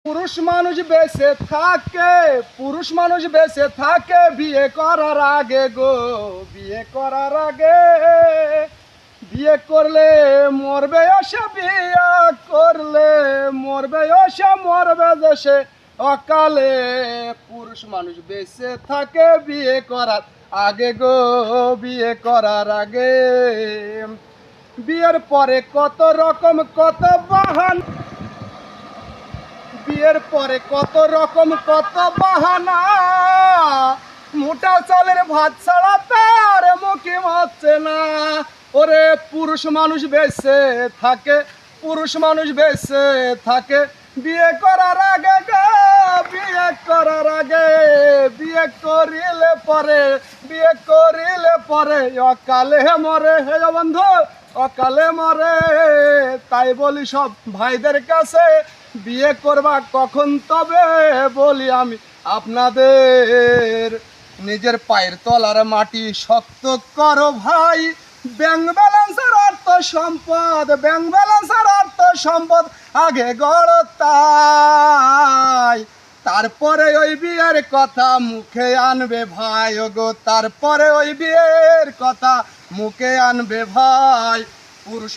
পুরুষ মানুষ বেঁচে থাকে বিয়ে করার আগে গো। বিয়ে করলে মরবে আসে, বিয়ে করলে মরবে আসে, মরবে দেশে অকালে। পুরুষ মানুষ বেঁচে থাকে বিয়ে করার আগে গো, বিয়ে করার আগে। বিয়ের পরে কত রকম কত বাহানা, বিয়ের পরে কত রকম কত বাহানা, মোটা চালের ভাত ছাড়া তার মুখে মারছে না। ওরে পুরুষ মানুষ বেঁচে থাকে, পুরুষ মানুষ বেঁচে থাকে বিয়ে করার আগে গো, বিয়ে করার আগে। বিয়ে করিলে পরে অকালে মরে। হে বন্ধু, অকালে মরে। তাই বলি সব ভাইদের কাছে, বিয়ে করবা কখন তবে বলি আমি আপনাদের, নিজের পায়ের তলার মাটি শক্ত করো ভাই। ব্যাংক ব্যালেন্সের অর্থ সম্পদ, ব্যাংক ব্যালেন্সের অর্থ সম্পদ আগে গড়, তাই তারপরে ওই বিয়ের কথা মুখে আনবে ভাই গো, তারপরে ওই বিয়ের কথা মুখে আনবে ভাই। পুরুষ